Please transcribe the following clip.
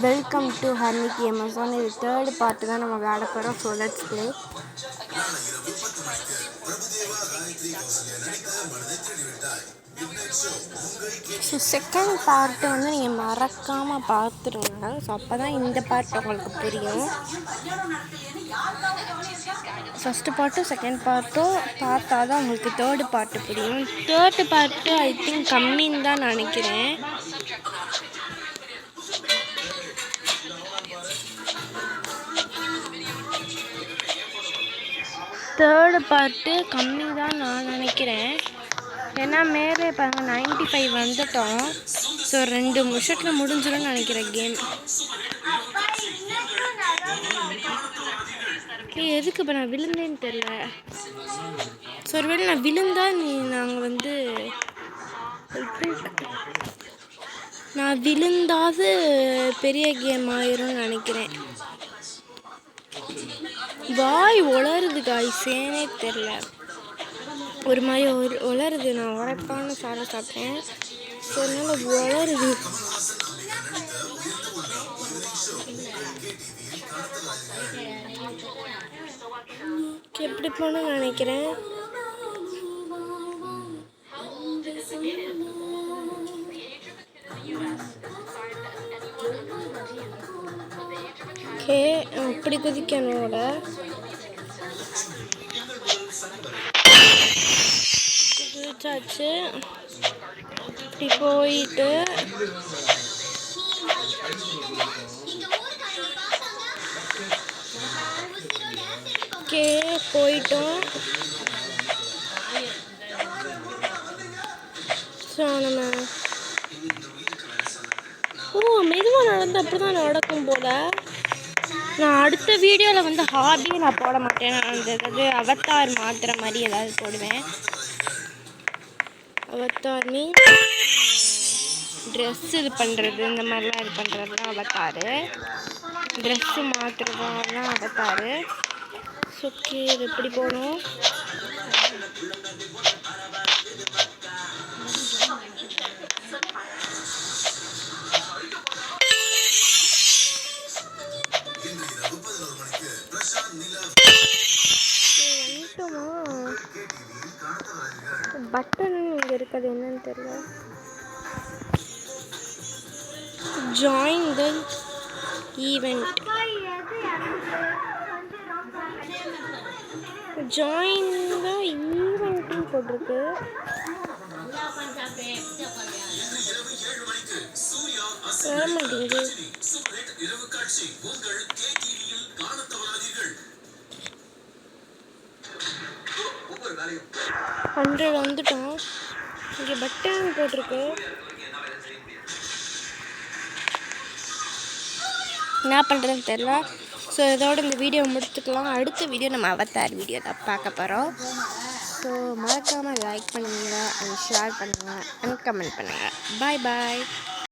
Welcome to ஹர்னி கேமர்ஸான். இது third part தான் நம்ம விளையாட போகிறோம். So let's play. So second part வந்து நீங்கள் மறக்காமல் பார்த்துருங்க. ஸோ அப்போ தான் இந்த பார்ட் உங்களுக்கு புரியும். ஃபஸ்ட்டு பார்ட்டும் செகண்ட் பார்ட்டும் பார்த்தா தான் உங்களுக்கு தேர்டு பார்ட்டு புரியும். தேர்டு பார்ட்டு ஐ திங்க் கம்மின்னு தான் நினைக்கிறேன். தேர்டு பார்ட்டு கம்மி தான் நான் நினைக்கிறேன். ஏன்னா மேலே பாருங்கள் 95 வந்துட்டோம். ஸோ 2 நிமிஷத்தில் முடிஞ்சிடும்னு நினைக்கிறேன் கேம். எதுக்கு இப்போ நான் விழுந்தேன்னு தெரில. ஸோ ஒருவேளை நான் விழுந்தா நாங்கள் வந்து நான் விழுந்தாவது பெரிய கேம் ஆயிரும்னு நினைக்கிறேன். வாய் உளருது காய்ஸேனே தெரில. ஒரு மாதிரி உளருது. நான் உரைப்பான்னு சாப்பிட்டேன். ஸோ அதனால் உளருது. எப்படி போகணும்னு நினைக்கிறேன். ஓகே, இப்படி குதிக்கனோட குதிச்சாச்சு. இப்படி போயிட்டு ஓகே போயிட்டோம். ஸோ நம்ம மெதுவாக நடந்து அப்படி தான் நடக்கும் போல். நான் அடுத்த வீடியோவில் வந்து ஹாபியை நான் போட மாட்டேன். நான் அந்த ஏதாவது அவத்தார் மாற்றுற மாதிரி ஏதாவது போடுவேன். அவத்தார் மீன் ட்ரெஸ் இது பண்ணுறது, இந்த மாதிரிலாம் இது பண்ணுறது தான் அவத்தார். ட்ரெஸ்ஸு மாற்றுறதுலாம் அவத்தார். ஓகே, இது எப்படி போகணும். பட்டன் இங்கே இருக்கிறது என்னன்னு தெரியல. Join the event. Join the ஈவெண்ட்னு போட்டிருக்கு. வர மாட்டேங்குது. 100 வந்துட்டோம். இங்கே பட்டன் போட்டிருக்கு. என்ன பண்ணுறதுன்னு தெரில. ஸோ இதோட இந்த வீடியோ முடிச்சுக்கலாம். அடுத்த வீடியோ நம்ம அவத்தார் வீடியோ தான் பார்க்க போகிறோம். ஸோ மறக்காமல் லைக் பண்ணுங்கள், அண்ட் ஷேர் பண்ணுங்கள், அண்ட் கமெண்ட் பண்ணுங்கள். பாய் பாய்.